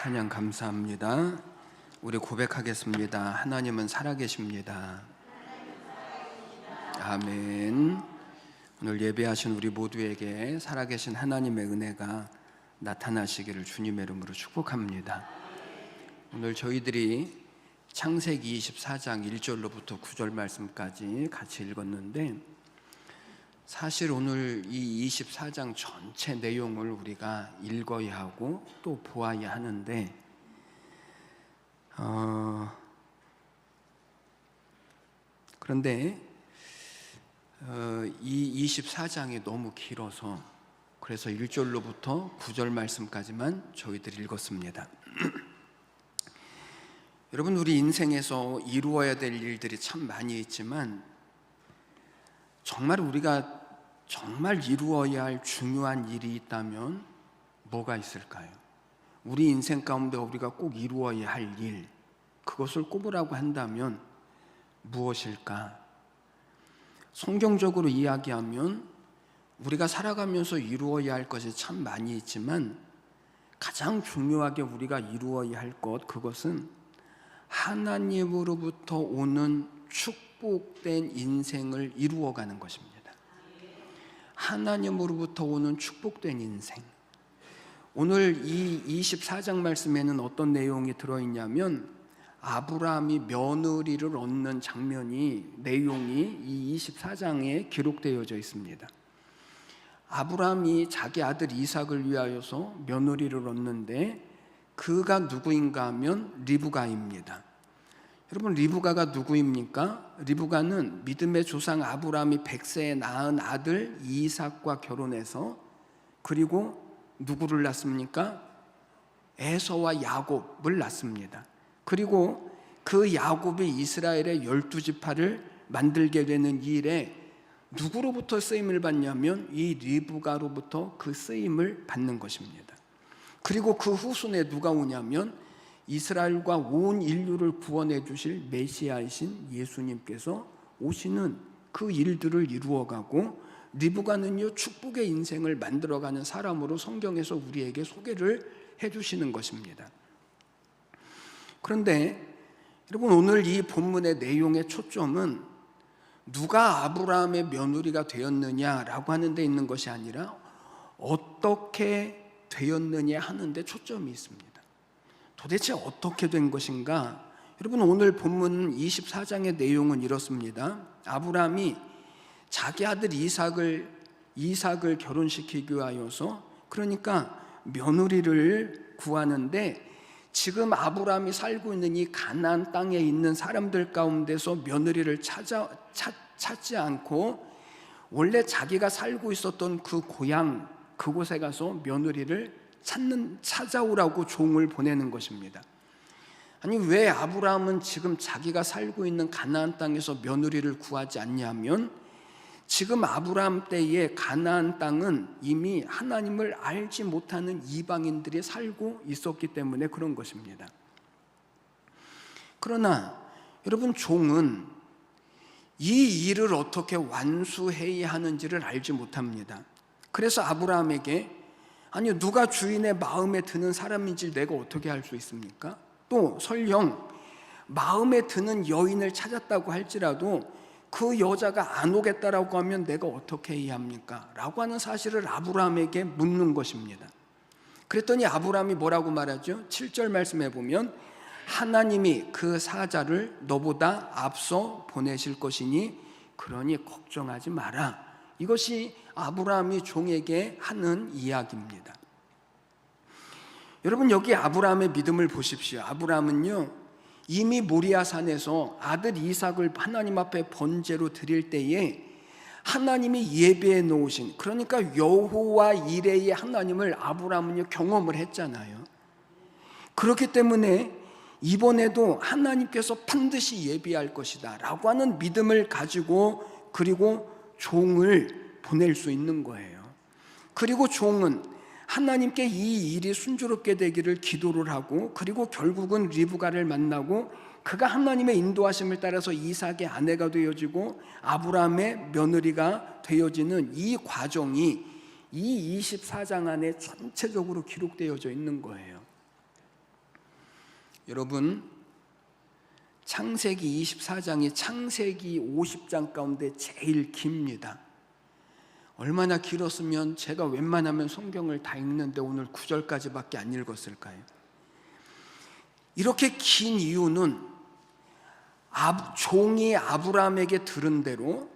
찬양 감사합니다. 우리 고백하겠습니다. 하나님은 살아계십니다. 아멘. 오늘 예배하신 우리 모두에게 살아계신 하나님의 은혜가 나타나시기를 주님의 이름으로 축복합니다. 오늘 저희들이 창세기 24장 1절로부터 9절 말씀까지 같이 읽었는데, 사실 오늘 이 24장 전체 내용을 우리가 읽어야 하고 또 보아야 하는데, 그런데 이 24장이 너무 길어서 그래서 1절로부터 9절 말씀까지만 저희들이 읽었습니다. 여러분, 우리 인생에서 이루어야 될 일들이 참 많이 있지만 정말 우리가 정말 이루어야 할 중요한 일이 있다면 뭐가 있을까요? 우리 인생 가운데 우리가 꼭 이루어야 할 일, 그것을 꼽으라고 한다면 무엇일까? 성경적으로 이야기하면 우리가 살아가면서 이루어야 할 것이 참 많이 있지만 가장 중요하게 우리가 이루어야 할 것, 그것은 하나님으로부터 오는 축복된 인생을 이루어가는 것입니다. 하나님으로부터 오는 축복된 인생. 오늘 이 24장 말씀에는 어떤 내용이 들어있냐면, 아브라함이 며느리를 얻는 장면이, 내용이 이 24장에 기록되어져 있습니다. 아브라함이 자기 아들 이삭을 위하여서 며느리를 얻는데 그가 누구인가 하면 리브가입니다. 여러분, 리브가가 누구입니까? 리브가는 믿음의 조상 아브라함이 100세에 낳은 아들 이삭과 결혼해서, 그리고 누구를 낳습니까? 에서와 야곱을 낳습니다. 그리고 그 야곱이 이스라엘의 12지파를 만들게 되는 일에 누구로부터 쓰임을 받냐면 이 리브가로부터 그 쓰임을 받는 것입니다. 그리고 그 후손에 누가 오냐면 이스라엘과 온 인류를 구원해 주실 메시아이신 예수님께서 오시는 그 일들을 이루어가고, 리브가는요 축복의 인생을 만들어가는 사람으로 성경에서 우리에게 소개를 해주시는 것입니다. 그런데 여러분, 오늘 이 본문의 내용의 초점은 누가 아브라함의 며느리가 되었느냐라고 하는 데 있는 것이 아니라 어떻게 되었느냐 하는 데 초점이 있습니다. 도대체 어떻게 된 것인가? 여러분, 오늘 본문 24장의 내용은 이렇습니다. 아브라함이 자기 아들 이삭을 결혼시키기 위하여서, 그러니까 며느리를 구하는데, 지금 아브라함이 살고 있는 이 가나안 땅에 있는 사람들 가운데서 며느리를 찾지 않고 원래 자기가 살고 있었던 그 고향, 그곳에 가서 며느리를 찾아오라고 종을 보내는 것입니다. 아니, 왜 아브라함은 지금 자기가 살고 있는 가나안 땅에서 며느리를 구하지 않냐면, 지금 아브라함 때의 가나안 땅은 이미 하나님을 알지 못하는 이방인들이 살고 있었기 때문에 그런 것입니다. 그러나 여러분, 종은 이 일을 어떻게 완수해야 하는지를 알지 못합니다. 그래서 아브라함에게, 아니, 누가 주인의 마음에 드는 사람인지 내가 어떻게 알 수 있습니까? 또 설령 마음에 드는 여인을 찾았다고 할지라도 그 여자가 안 오겠다라고 하면 내가 어떻게 해야 합니까? 라고 하는 사실을 아브라함에게 묻는 것입니다. 그랬더니 아브라함이 뭐라고 말하죠? 7절 말씀해 보면, 하나님이 그 사자를 너보다 앞서 보내실 것이니 그러니 걱정하지 마라. 이것이 아브라함이 종에게 하는 이야기입니다. 여러분, 여기 아브라함의 믿음을 보십시오. 아브라함은요 이미 모리아산에서 아들 이삭을 하나님 앞에 번제로 드릴 때에 하나님이 예배해 놓으신, 그러니까 여호와 이레의 하나님을 아브라함은요 경험을 했잖아요. 그렇기 때문에 이번에도 하나님께서 반드시 예비할 것이다 라고 하는 믿음을 가지고, 그리고 종을 보낼 수 있는 거예요. 그리고 종은 하나님께 이 일이 순조롭게 되기를 기도를 하고, 그리고 결국은 리브가를 만나고 그가 하나님의 인도하심을 따라서 이삭의 아내가 되어지고 아브라함의 며느리가 되어지는 이 과정이 이 24장 안에 전체적으로 기록되어져 있는 거예요. 여러분, 창세기 24장이 창세기 50장 가운데 제일 깁니다. 얼마나 길었으면 제가 웬만하면 성경을 다 읽는데 오늘 9절까지밖에 안 읽었을까요? 이렇게 긴 이유는 종이 아브라함에게 들은 대로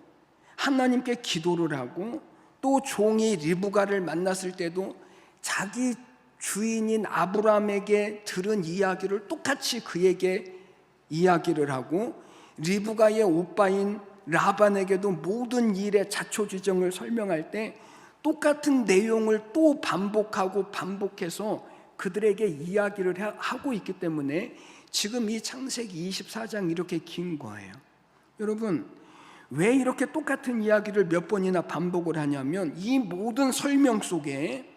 하나님께 기도를 하고, 또 종이 리브가를 만났을 때도 자기 주인인 아브라함에게 들은 이야기를 똑같이 그에게 이야기를 하고, 리브가의 오빠인 라반에게도 모든 일의 자초지정을 설명할 때 똑같은 내용을 또 반복하고 반복해서 그들에게 이야기를 하고 있기 때문에 지금 이 창세기 24장 이렇게 긴 거예요. 여러분, 왜 이렇게 똑같은 이야기를 몇 번이나 반복을 하냐면, 이 모든 설명 속에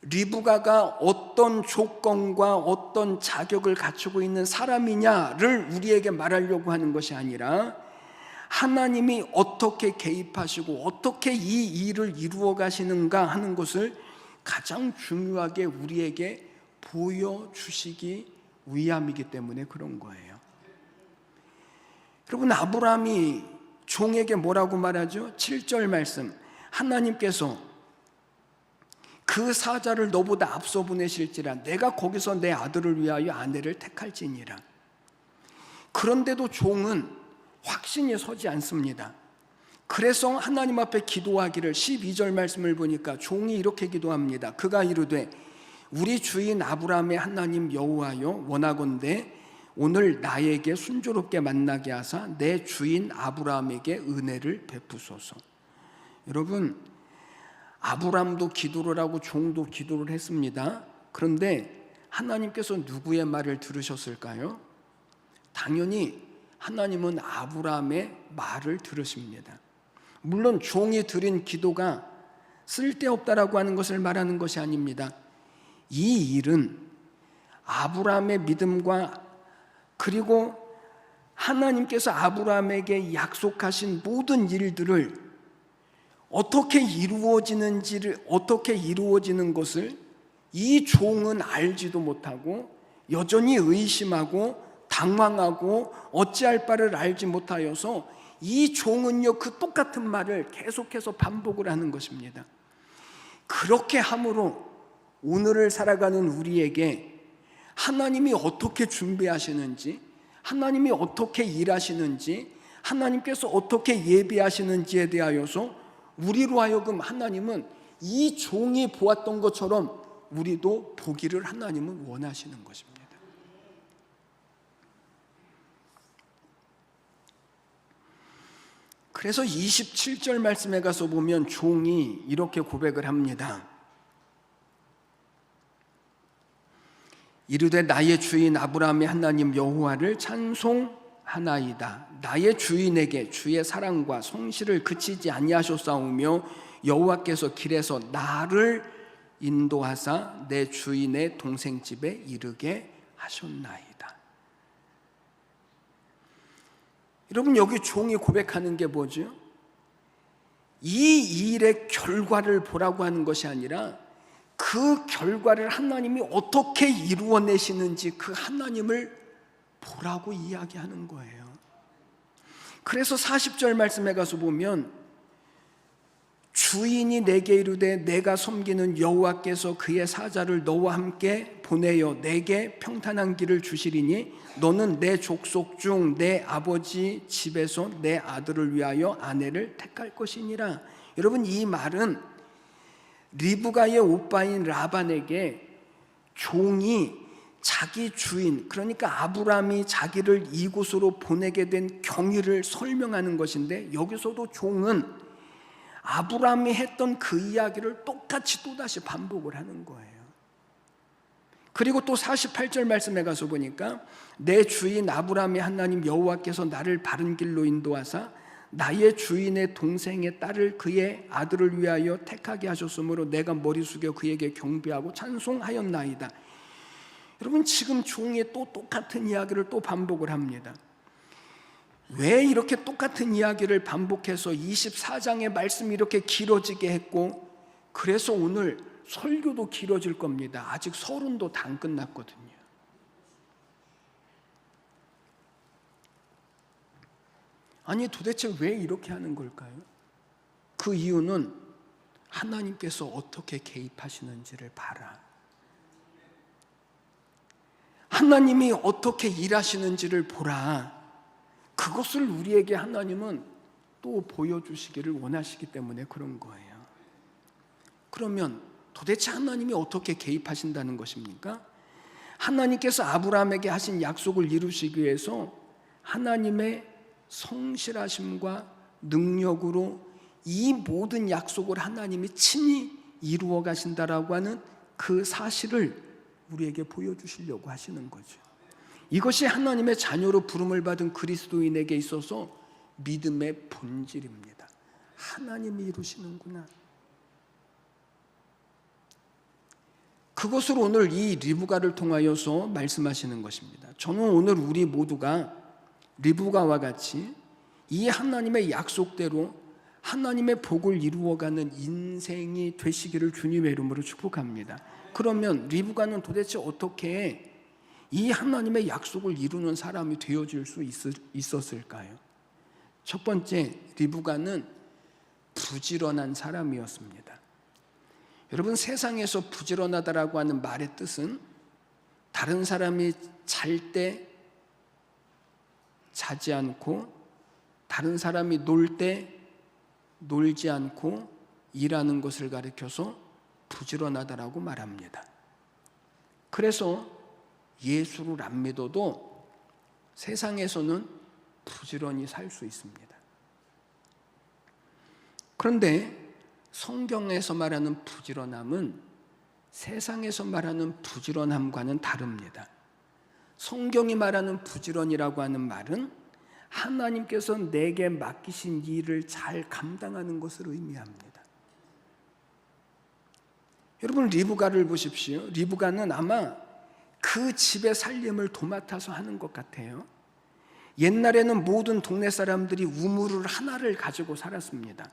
리브가가 어떤 조건과 어떤 자격을 갖추고 있는 사람이냐를 우리에게 말하려고 하는 것이 아니라, 하나님이 어떻게 개입하시고 어떻게 이 일을 이루어 가시는가 하는 것을 가장 중요하게 우리에게 보여주시기 위함이기 때문에 그런 거예요. 여러분, 아브라함이 종에게 뭐라고 말하죠? 7절 말씀, 하나님께서 그 사자를 너보다 앞서 보내실지라 내가 거기서 내 아들을 위하여 아내를 택할지니라. 그런데도 종은 확신이 서지 않습니다. 그래서 하나님 앞에 기도하기를, 12절 말씀을 보니까 종이 이렇게 기도합니다. 그가 이르되 우리 주인 아브라함의 하나님 여호와여, 원하건대 오늘 나에게 순조롭게 만나게 하사 내 주인 아브라함에게 은혜를 베푸소서. 여러분, 아브라함도 기도를 하고 종도 기도를 했습니다. 그런데 하나님께서 누구의 말을 들으셨을까요? 당연히 하나님은 아브라함의 말을 들으십니다. 물론 종이 드린 기도가 쓸데없다라고 하는 것을 말하는 것이 아닙니다. 이 일은 아브라함의 믿음과, 그리고 하나님께서 아브라함에게 약속하신 모든 일들을 어떻게 이루어지는 것을 이 종은 알지도 못하고 여전히 의심하고 당황하고 어찌할 바를 알지 못하여서 이 종은요, 그 똑같은 말을 계속해서 반복을 하는 것입니다. 그렇게 함으로 오늘을 살아가는 우리에게 하나님이 어떻게 준비하시는지, 하나님이 어떻게 일하시는지, 하나님께서 어떻게 예비하시는지에 대하여서 우리로 하여금 하나님은 이 종이 보았던 것처럼 우리도 보기를 하나님은 원하시는 것입니다. 그래서 27절 말씀에 가서 보면 종이 이렇게 고백을 합니다. 이르되 나의 주인 아브라함의 하나님 여호와를 찬송하나이다. 나의 주인에게 주의 사랑과 성실을 그치지 아니하셨사오며 여호와께서 길에서 나를 인도하사 내 주인의 동생 집에 이르게 하셨나이다. 여러분, 여기 종이 고백하는 게 뭐죠? 이 일의 결과를 보라고 하는 것이 아니라 그 결과를 하나님이 어떻게 이루어내시는지 그 하나님을 보라고 이야기하는 거예요. 그래서 40절 말씀에 가서 보면 주인이 내게 이르되 내가 섬기는 여호와께서 그의 사자를 너와 함께 보내어 내게 평탄한 길을 주시리니 너는 내 족속 중 내 아버지 집에서 내 아들을 위하여 아내를 택할 것이니라. 여러분, 이 말은 리브가의 오빠인 라반에게 종이 자기 주인, 그러니까 아브라함이 자기를 이곳으로 보내게 된 경위를 설명하는 것인데, 여기서도 종은 아브라함이 했던 그 이야기를 똑같이 또다시 반복을 하는 거예요. 그리고 또 48절 말씀에 가서 보니까 내 주인 아브라함의 하나님 여호와께서 나를 바른 길로 인도하사 나의 주인의 동생의 딸을 그의 아들을 위하여 택하게 하셨으므로 내가 머리 숙여 그에게 경배하고 찬송하였나이다. 여러분, 지금 종이 또 똑같은 이야기를 또 반복을 합니다. 왜 이렇게 똑같은 이야기를 반복해서 24장의 말씀이 이렇게 길어지게 했고, 그래서 오늘 설교도 길어질 겁니다. 아직 서론도 다 안 끝났거든요. 아니 도대체 왜 이렇게 하는 걸까요? 그 이유는 하나님께서 어떻게 개입하시는지를 봐라. 하나님이 어떻게 일하시는지를 보라. 그것을 우리에게 하나님은 또 보여주시기를 원하시기 때문에 그런 거예요. 그러면 도대체 하나님이 어떻게 개입하신다는 것입니까? 하나님께서 아브라함에게 하신 약속을 이루시기 위해서 하나님의 성실하심과 능력으로 이 모든 약속을 하나님이 친히 이루어 가신다라고 하는 그 사실을 우리에게 보여주시려고 하시는 거죠. 이것이 하나님의 자녀로 부름을 받은 그리스도인에게 있어서 믿음의 본질입니다. 하나님이 이루시는구나. 그것을 오늘 이 리브가를 통하여서 말씀하시는 것입니다. 저는 오늘 우리 모두가 리브가와 같이 이 하나님의 약속대로 하나님의 복을 이루어가는 인생이 되시기를 주님의 이름으로 축복합니다. 그러면 리브가는 도대체 어떻게 이 하나님의 약속을 이루는 사람이 되어질 수 있었을까요? 첫 번째, 리브가는 부지런한 사람이었습니다. 여러분, 세상에서 부지런하다라고 하는 말의 뜻은 다른 사람이 잘 때 자지 않고 다른 사람이 놀 때 놀지 않고 일하는 것을 가리켜서 부지런하다라고 말합니다. 그래서 예수를 안 믿어도 세상에서는 부지런히 살 수 있습니다. 그런데 성경에서 말하는 부지런함은 세상에서 말하는 부지런함과는 다릅니다. 성경이 말하는 부지런이라고 하는 말은 하나님께서 내게 맡기신 일을 잘 감당하는 것을 의미합니다. 여러분, 리브가를 보십시오. 리브가는 아마 그 집의 살림을 도맡아서 하는 것 같아요. 옛날에는 모든 동네 사람들이 우물을 하나를 가지고 살았습니다.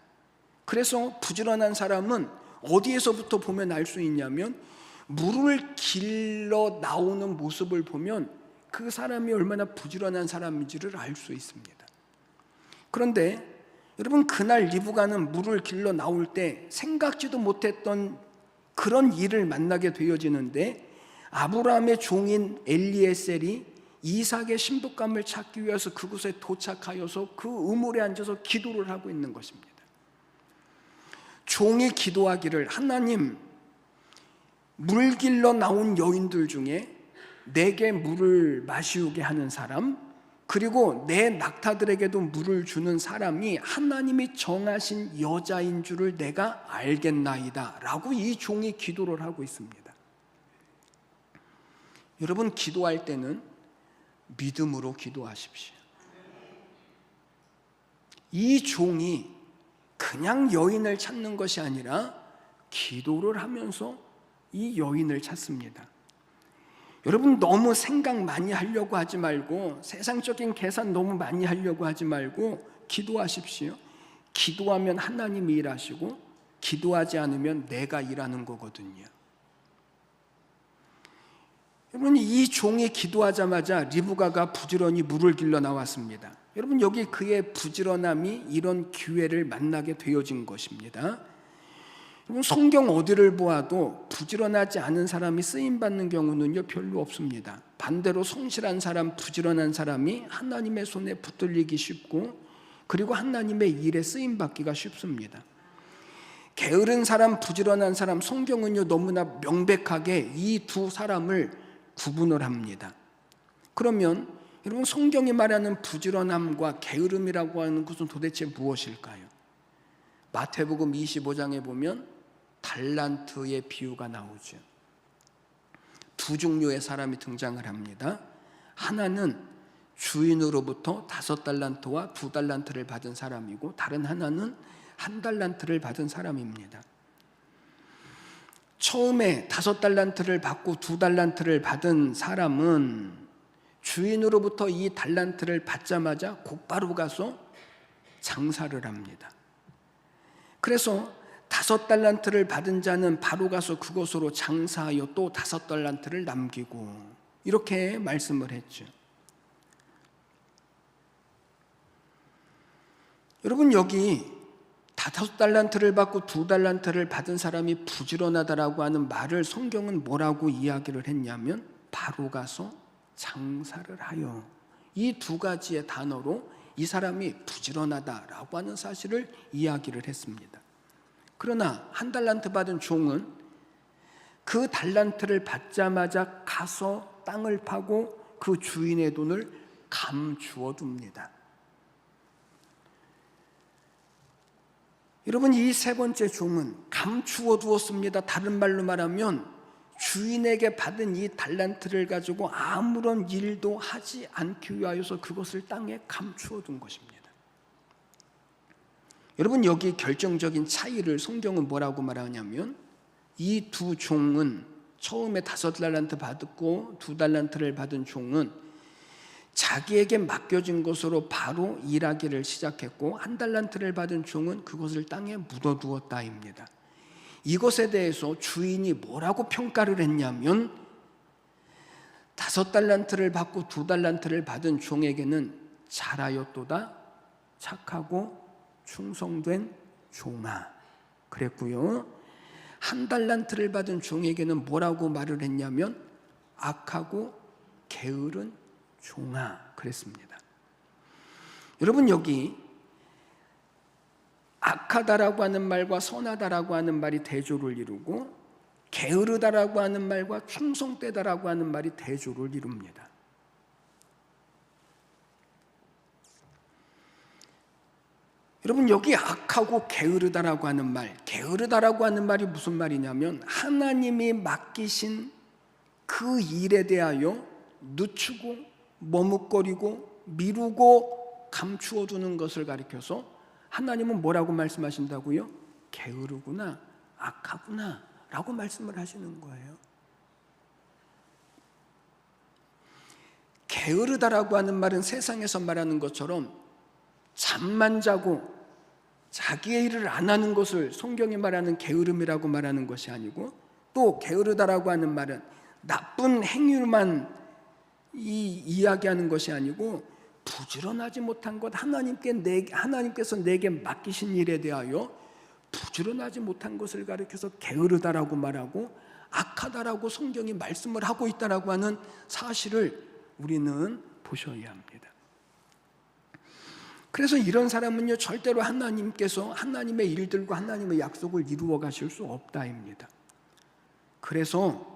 그래서 부지런한 사람은 어디에서부터 보면 알 수 있냐면 물을 길러 나오는 모습을 보면 그 사람이 얼마나 부지런한 사람인지를 알 수 있습니다. 그런데 여러분, 그날 리브가는 물을 길러 나올 때 생각지도 못했던 그런 일을 만나게 되어지는데, 아브라함의 종인 엘리에셀이 이삭의 신부감을 찾기 위해서 그곳에 도착하여서 그 우물에 앉아서 기도를 하고 있는 것입니다. 종이 기도하기를, 하나님, 물 길러 나온 여인들 중에 내게 물을 마시우게 하는 사람, 그리고 내 낙타들에게도 물을 주는 사람이 하나님이 정하신 여자인 줄을 내가 알겠나이다 라고 이 종이 기도를 하고 있습니다. 여러분, 기도할 때는 믿음으로 기도하십시오. 이 종이 그냥 여인을 찾는 것이 아니라 기도를 하면서 이 여인을 찾습니다. 여러분, 너무 생각 많이 하려고 하지 말고, 세상적인 계산 너무 많이 하려고 하지 말고 기도하십시오. 기도하면 하나님이 일하시고, 기도하지 않으면 내가 일하는 거거든요. 여러분, 이 종이 기도하자마자 리브가가 부지런히 물을 길러 나왔습니다. 여러분, 여기 그의 부지런함이 이런 기회를 만나게 되어진 것입니다. 여러분, 성경 어디를 보아도 부지런하지 않은 사람이 쓰임받는 경우는요 별로 없습니다. 반대로 성실한 사람, 부지런한 사람이 하나님의 손에 붙들리기 쉽고, 그리고 하나님의 일에 쓰임받기가 쉽습니다. 게으른 사람, 부지런한 사람, 성경은요 너무나 명백하게 이 두 사람을 구분을 합니다. 그러면 여러분, 성경이 말하는 부지런함과 게으름이라고 하는 것은 도대체 무엇일까요? 마태복음 25장에 보면 달란트의 비유가 나오죠. 두 종류의 사람이 등장을 합니다. 하나는 주인으로부터 5달란트와 2달란트를 받은 사람이고, 다른 하나는 1달란트를 받은 사람입니다. 처음에 5달란트를 받고 2달란트를 받은 사람은 주인으로부터 이 달란트를 받자마자 곧바로 가서 장사를 합니다. 그래서 5달란트를 받은 자는 바로 가서 그것으로 장사하여 또 5달란트를 남기고, 이렇게 말씀을 했죠. 여러분, 여기 5달란트를 받고 2달란트를 받은 사람이 부지런하다라고 하는 말을 성경은 뭐라고 이야기를 했냐면 바로 가서 장사를 하여, 이 두 가지의 단어로 이 사람이 부지런하다라고 하는 사실을 이야기를 했습니다. 그러나 1달란트 받은 종은 그 달란트를 받자마자 가서 땅을 파고 그 주인의 돈을 감추어 둡니다. 여러분, 이 세 번째 종은 감추어 두었습니다. 다른 말로 말하면 주인에게 받은 이 달란트를 가지고 아무런 일도 하지 않기 위하여서 그것을 땅에 감추어 둔 것입니다. 여러분, 여기 결정적인 차이를 성경은 뭐라고 말하냐면 이 두 종은, 처음에 5달란트 받고 2달란트를 받은 종은 자기에게 맡겨진 것으로 바로 일하기를 시작했고 1달란트를 받은 종은 그것을 땅에 묻어두었다입니다. 이것에 대해서 주인이 뭐라고 평가를 했냐면 5달란트를 받고 2달란트를 받은 종에게는 잘하였도다, 착하고 충성된 종아, 그랬고요. 1달란트를 받은 종에게는 뭐라고 말을 했냐면 악하고 게으른 종아, 그랬습니다. 여러분, 여기 악하다라고 하는 말과 선하다라고 하는 말이 대조를 이루고 게으르다라고 하는 말과 충성되다라고 하는 말이 대조를 이룹니다. 여러분, 여기 악하고 게으르다라고 하는 말, 게으르다라고 하는 말이 무슨 말이냐면 하나님이 맡기신 그 일에 대하여 늦추고 머뭇거리고 미루고 감추어 두는 것을 가리켜서 하나님은 뭐라고 말씀하신다고요? 게으르구나, 악하구나 라고 말씀을 하시는 거예요. 게으르다라고 하는 말은 세상에서 말하는 것처럼 잠만 자고 자기의 일을 안 하는 것을 성경이 말하는 게으름이라고 말하는 것이 아니고, 또 게으르다라고 하는 말은 나쁜 행위만 이야기하는 것이 아니고 부지런하지 못한 것, 하나님께서 내게 맡기신 일에 대하여 부지런하지 못한 것을 가리켜서 게으르다라고 말하고 악하다라고 성경이 말씀을 하고 있다라고 하는 사실을 우리는 보셔야 합니다. 그래서 이런 사람은요, 절대로 하나님께서 하나님의 일들과 하나님의 약속을 이루어 가실 수 없다입니다. 그래서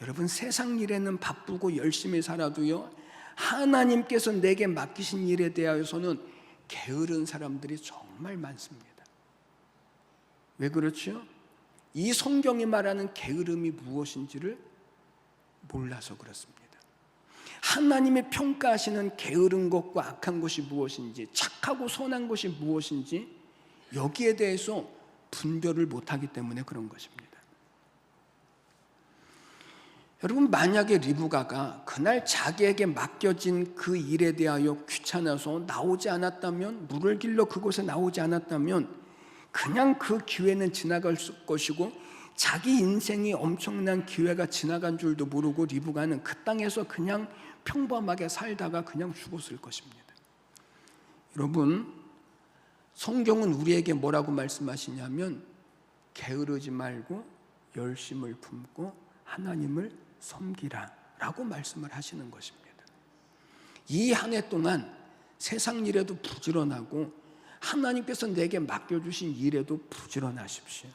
여러분, 세상 일에는 바쁘고 열심히 살아도요, 하나님께서 내게 맡기신 일에 대하여서는 게으른 사람들이 정말 많습니다. 왜 그렇죠? 이 성경이 말하는 게으름이 무엇인지를 몰라서 그렇습니다. 하나님이 평가하시는 게으른 것과 악한 것이 무엇인지, 착하고 선한 것이 무엇인지 여기에 대해서 분별을 못하기 때문에 그런 것입니다. 여러분, 만약에 리브가가 그날 자기에게 맡겨진 그 일에 대하여 귀찮아서 나오지 않았다면, 물을 길러 그곳에 나오지 않았다면 그냥 그 기회는 지나갈 것이고 자기 인생이 엄청난 기회가 지나간 줄도 모르고 리브가는 그 땅에서 그냥 평범하게 살다가 그냥 죽었을 것입니다. 여러분, 성경은 우리에게 뭐라고 말씀하시냐면 게으르지 말고 열심을 품고 하나님을 섬기라 라고 말씀을 하시는 것입니다. 이 한 해 동안 세상 일에도 부지런하고 하나님께서 내게 맡겨주신 일에도 부지런하십시오.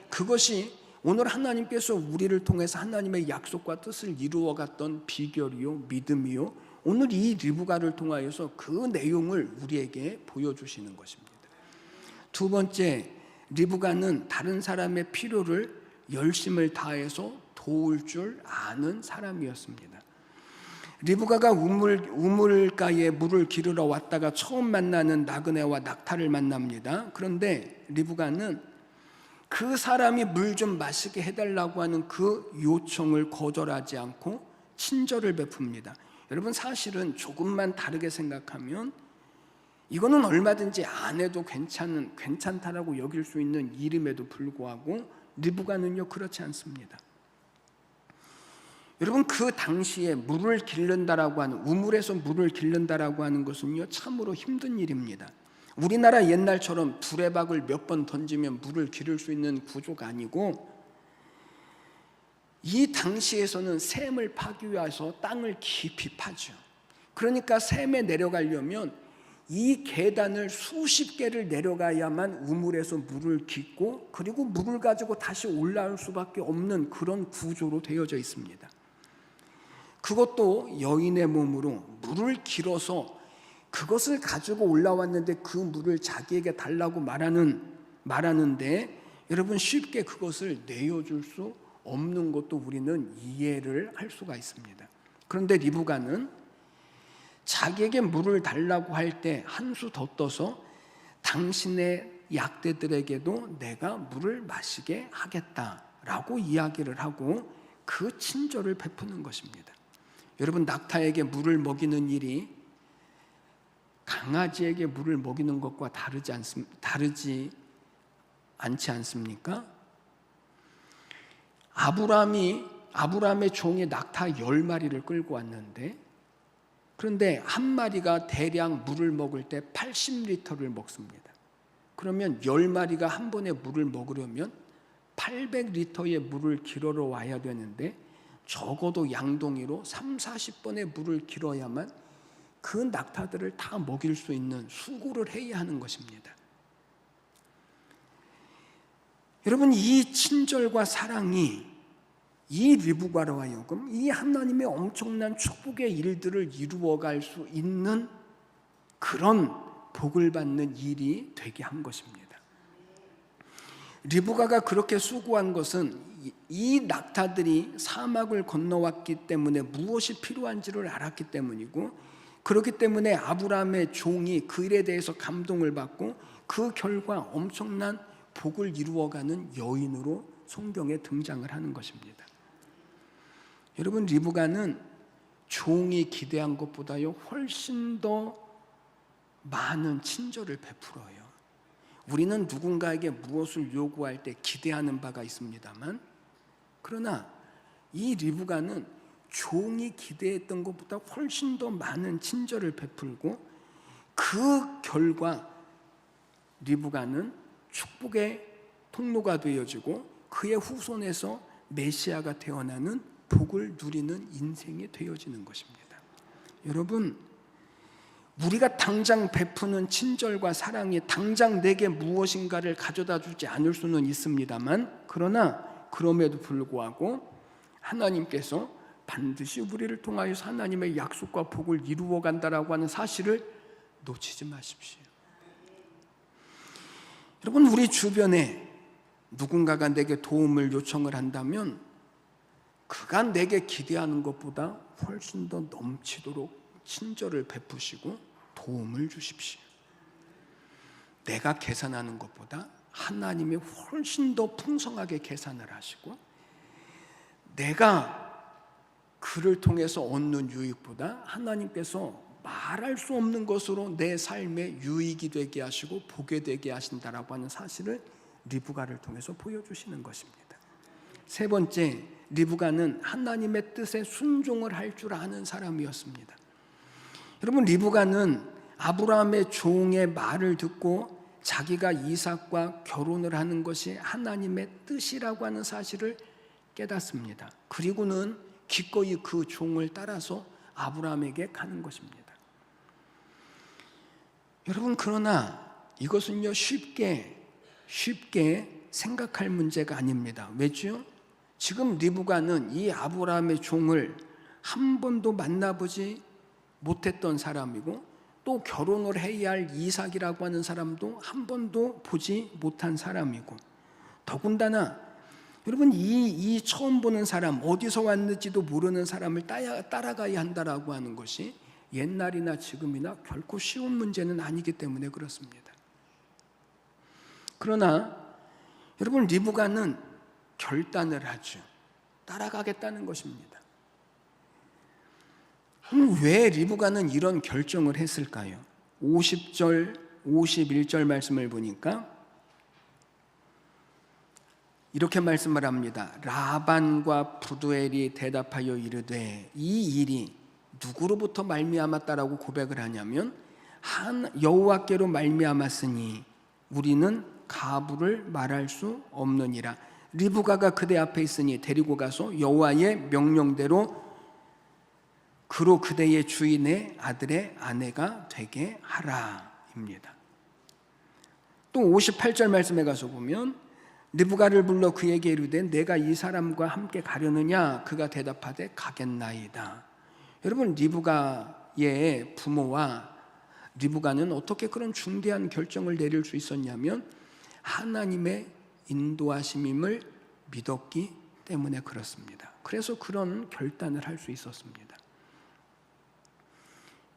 그것이 오늘 하나님께서 우리를 통해서 하나님의 약속과 뜻을 이루어갔던 비결이요, 믿음이요, 오늘 이 리브가를 통하여서 그 내용을 우리에게 보여주시는 것입니다. 두 번째, 리브가는 다른 사람의 필요를 열심을 다해서 도울 줄 아는 사람이었습니다. 리브가가 우물가에 물을 기르러 왔다가 처음 만나는 나그네와 낙타를 만납니다. 그런데 리브가는 그 사람이 물 좀 마시게 해달라고 하는 그 요청을 거절하지 않고 친절을 베풉니다. 여러분, 사실은 조금만 다르게 생각하면 이거는 얼마든지 안 해도 괜찮다라고 여길 수 있는 일임에도 불구하고 리브가는요, 그렇지 않습니다. 여러분, 그 당시에 물을 기른다라고 하는, 우물에서 물을 기른다라고 하는 것은요, 참으로 힘든 일입니다. 우리나라 옛날처럼 두레박을 몇 번 던지면 물을 기를 수 있는 구조가 아니고, 이 당시에서는 샘을 파기 위해서 땅을 깊이 파죠. 그러니까 샘에 내려가려면 이 계단을 수십 개를 내려가야만 우물에서 물을 깃고, 그리고 물을 가지고 다시 올라올 수밖에 없는 그런 구조로 되어져 있습니다. 그것도 여인의 몸으로 물을 길어서 그것을 가지고 올라왔는데 그 물을 자기에게 달라고 말하는데, 여러분 쉽게 그것을 내어줄 수 없는 것도 우리는 이해를 할 수가 있습니다. 그런데 리브가는 자기에게 물을 달라고 할 때 한 수 더 떠서 당신의 약대들에게도 내가 물을 마시게 하겠다라고 이야기를 하고 그 친절을 베푸는 것입니다. 여러분, 낙타에게 물을 먹이는 일이 강아지에게 물을 먹이는 것과 다르지 않지 않습니까? 아브라함의 종이 낙타 10마리를 끌고 왔는데, 그런데 한 마리가 대략 물을 먹을 때 80리터를 먹습니다. 그러면 10마리가 한 번에 물을 먹으려면 800리터의 물을 길어러 와야 되는데, 적어도 양동이로 30-40번의 물을 길어야만 그 낙타들을 다 먹일 수 있는 수고를 해야 하는 것입니다. 여러분, 이 친절과 사랑이 이 리브가로 하여금 이 하나님의 엄청난 축복의 일들을 이루어갈 수 있는 그런 복을 받는 일이 되게 한 것입니다. 리브가가 그렇게 수고한 것은 이 낙타들이 사막을 건너왔기 때문에 무엇이 필요한지를 알았기 때문이고, 그렇기 때문에 아브라함의 종이 그 일에 대해서 감동을 받고 그 결과 엄청난 복을 이루어가는 여인으로 성경에 등장을 하는 것입니다. 여러분, 리브가는 종이 기대한 것보다요 훨씬 더 많은 친절을 베풀어요. 우리는 누군가에게 무엇을 요구할 때 기대하는 바가 있습니다만, 그러나 이 리브가는 종이 기대했던 것보다 훨씬 더 많은 친절을 베풀고, 그 결과 리브가는 축복의 통로가 되어지고 그의 후손에서 메시아가 태어나는 복을 누리는 인생이 되어지는 것입니다. 여러분, 우리가 당장 베푸는 친절과 사랑이 당장 내게 무엇인가를 가져다 주지 않을 수는 있습니다만, 그러나 그럼에도 불구하고 하나님께서 반드시 우리를 통하여서 하나님의 약속과 복을 이루어 간다라고 하는 사실을 놓치지 마십시오. 여러분, 우리 주변에 누군가가 내게 도움을 요청을 한다면 그가 내게 기대하는 것보다 훨씬 더 넘치도록 친절을 베푸시고 도움을 주십시오. 내가 계산하는 것보다 하나님이 훨씬 더 풍성하게 계산을 하시고, 내가 그를 통해서 얻는 유익보다 하나님께서 말할 수 없는 것으로 내 삶에 유익이 되게 하시고 복이 되게 하신다라고 하는 사실을 리브가를 통해서 보여주시는 것입니다. 세 번째, 리브가는 하나님의 뜻에 순종을 할 줄 아는 사람이었습니다. 여러분, 리브가는 아브라함의 종의 말을 듣고 자기가 이삭과 결혼을 하는 것이 하나님의 뜻이라고 하는 사실을 깨닫습니다. 그리고는 기꺼이 그 종을 따라서 아브라함에게 가는 것입니다. 여러분, 그러나 이것은요 쉽게 생각할 문제가 아닙니다. 왜죠? 지금 리브가는 이 아브라함의 종을 한 번도 만나보지 못했던 사람이고, 또 결혼을 해야 할 이삭이라고 하는 사람도 한 번도 보지 못한 사람이고, 더군다나 여러분, 이 처음 보는 사람, 어디서 왔는지도 모르는 사람을 따라가야 한다라고 하는 것이 옛날이나 지금이나 결코 쉬운 문제는 아니기 때문에 그렇습니다. 그러나 여러분, 리브가는 결단을 하죠. 따라가겠다는 것입니다. 왜 리브가는 이런 결정을 했을까요? 50절, 51절 말씀을 보니까 이렇게 말씀을 합니다. 라반과 부두엘이 대답하여 이르되, 이 일이 누구로부터 말미암았다라고 고백을 하냐면 여호와께로 말미암았으니 우리는 가부를 말할 수 없느니라. 리브가가 그대 앞에 있으니 데리고 가서 여호와의 명령대로 그로 그대의 주인의 아들의 아내가 되게 하라입니다. 또 58절 말씀에 가서 보면 리브가를 불러 그에게 이르되 내가 이 사람과 함께 가려느냐? 그가 대답하되 가겠나이다. 여러분, 리브가의 부모와 리브가는 어떻게 그런 중대한 결정을 내릴 수 있었냐면 하나님의 인도하심임을 믿었기 때문에 그렇습니다. 그래서 그런 결단을 할 수 있었습니다.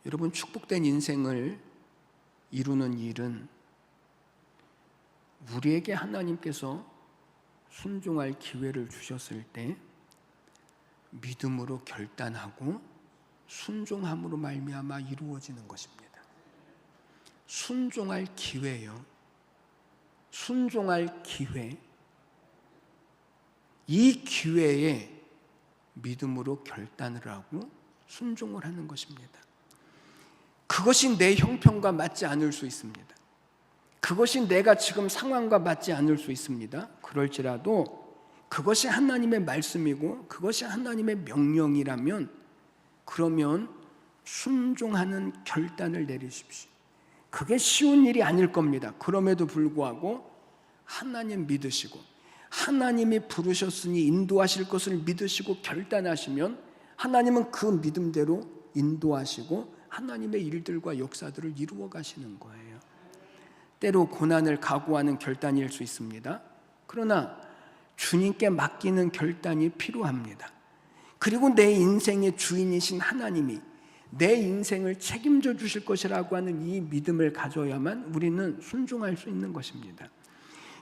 여러분, 축복된 인생을 이루는 일은 우리에게 하나님께서 순종할 기회를 주셨을 때 믿음으로 결단하고 순종함으로 말미암아 이루어지는 것입니다. 순종할 기회요. 순종할 기회. 이 기회에 믿음으로 결단을 하고 순종을 하는 것입니다. 그것이 내 형편과 맞지 않을 수 있습니다. 그것이 내가 지금 상황과 맞지 않을 수 있습니다. 그럴지라도 그것이 하나님의 말씀이고 그것이 하나님의 명령이라면 그러면 순종하는 결단을 내리십시오. 그게 쉬운 일이 아닐 겁니다. 그럼에도 불구하고 하나님 믿으시고 하나님이 부르셨으니 인도하실 것을 믿으시고 결단하시면 하나님은 그 믿음대로 인도하시고 하나님의 일들과 역사들을 이루어 가시는 거예요. 때로 고난을 각오하는 결단일 수 있습니다. 그러나 주님께 맡기는 결단이 필요합니다. 그리고 내 인생의 주인이신 하나님이 내 인생을 책임져 주실 것이라고 하는 이 믿음을 가져야만 우리는 순종할 수 있는 것입니다.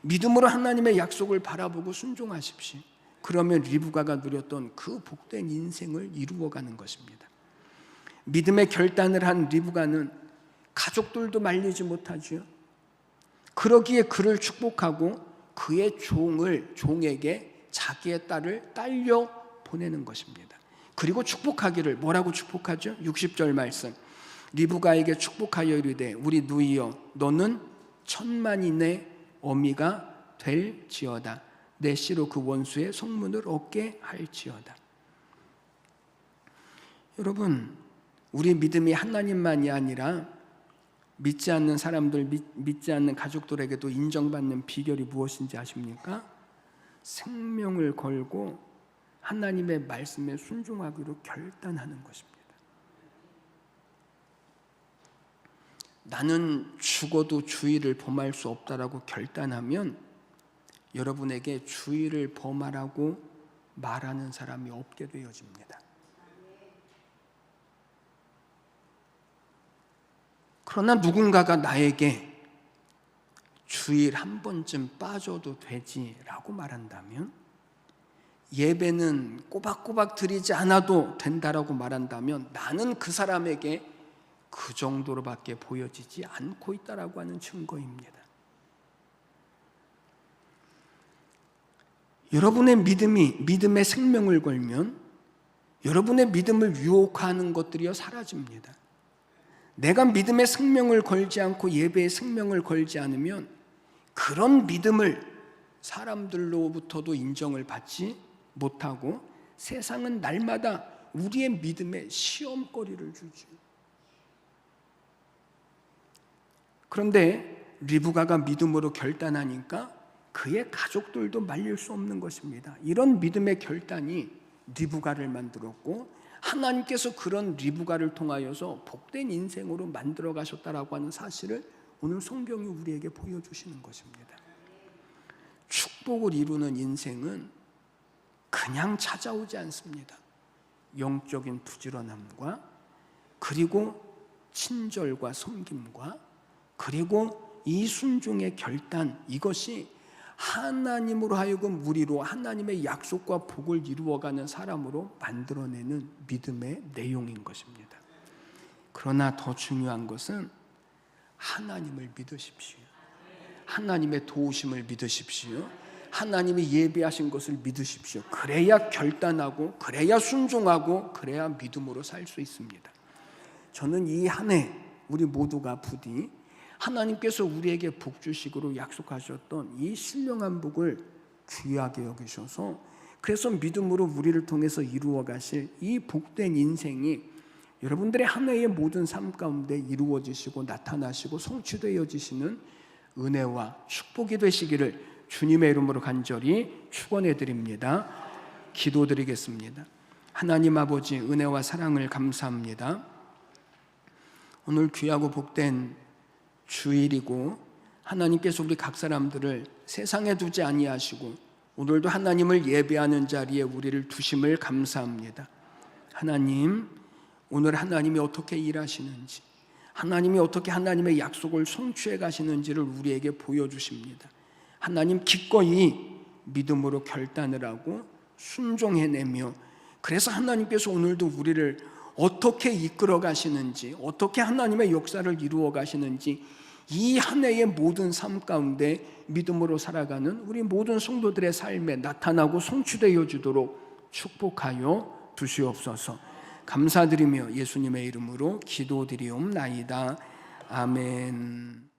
믿음으로 하나님의 약속을 바라보고 순종하십시오. 그러면 리브가가 누렸던 그 복된 인생을 이루어가는 것입니다. 믿음의 결단을 한 리브가는 가족들도 말리지 못하지요. 그러기에 그를 축복하고 그의 종에게 자기의 딸을 딸려 보내는 것입니다. 그리고 축복하기를 뭐라고 축복하죠? 60절 말씀. 리브가에게 축복하여 이르되 우리 누이여 너는 천만인의 어미가 될지어다. 내 씨로 그 원수의 성문을 얻게 할지어다. 여러분, 우리 믿음이 하나님만이 아니라 믿지 않는 사람들, 믿지 않는 가족들에게도 인정받는 비결이 무엇인지 아십니까? 생명을 걸고 하나님의 말씀에 순종하기로 결단하는 것입니다. 나는 죽어도 주의를 범할 수 없다라고 결단하면 여러분에게 주의를 범하라고 말하는 사람이 없게 되어집니다. 그러나 누군가가 나에게 주일 한 번쯤 빠져도 되지라고 말한다면, 예배는 꼬박꼬박 드리지 않아도 된다라고 말한다면 나는 그 사람에게 그 정도로밖에 보여지지 않고 있다라고 하는 증거입니다. 여러분의 믿음의 생명을 걸면 여러분의 믿음을 유혹하는 것들이 사라집니다. 내가 믿음의 생명을 걸지 않고 예배의 생명을 걸지 않으면 그런 믿음을 사람들로부터도 인정을 받지 못하고 세상은 날마다 우리의 믿음에 시험거리를 주죠. 그런데 리브가가 믿음으로 결단하니까 그의 가족들도 말릴 수 없는 것입니다. 이런 믿음의 결단이 리브가를 만들었고 하나님께서 그런 리브가를 통하여서 복된 인생으로 만들어 가셨다라고 하는 사실을 오늘 성경이 우리에게 보여주시는 것입니다. 축복을 이루는 인생은 그냥 찾아오지 않습니다. 영적인 부지런함과 그리고 친절과 섬김과 그리고 이 순종의 결단, 이것이 하나님으로 하여금 우리로 하나님의 약속과 복을 이루어가는 사람으로 만들어내는 믿음의 내용인 것입니다. 그러나 더 중요한 것은 하나님을 믿으십시오. 하나님의 도우심을 믿으십시오. 하나님이 예비하신 것을 믿으십시오. 그래야 결단하고 그래야 순종하고 그래야 믿음으로 살 수 있습니다. 저는 이 한 해 우리 모두가 부디 하나님께서 우리에게 복 주시기로 약속하셨던 이 신령한 복을 귀하게 여기셔서, 그래서 믿음으로 우리를 통해서 이루어 가실 이 복된 인생이 여러분들의 한 해의 모든 삶 가운데 이루어지시고 나타나시고 성취되어지시는 은혜와 축복이 되시기를 주님의 이름으로 간절히 축원해 드립니다. 기도드리겠습니다. 하나님 아버지, 은혜와 사랑을 감사합니다. 오늘 귀하고 복된 주일이고 하나님께서 우리 각 사람들을 세상에 두지 아니하시고 오늘도 하나님을 예배하는 자리에 우리를 두심을 감사합니다. 하나님, 오늘 하나님이 어떻게 일하시는지, 하나님이 어떻게 하나님의 약속을 성취해 가시는지를 우리에게 보여주십니다. 하나님, 기꺼이 믿음으로 결단을 하고 순종해내며, 그래서 하나님께서 오늘도 우리를 어떻게 이끌어 가시는지, 어떻게 하나님의 역사를 이루어 가시는지 이 한 해의 모든 삶 가운데 믿음으로 살아가는 우리 모든 성도들의 삶에 나타나고 성취되어 주도록 축복하여 주시옵소서. 감사드리며 예수님의 이름으로 기도드리옵나이다. 아멘.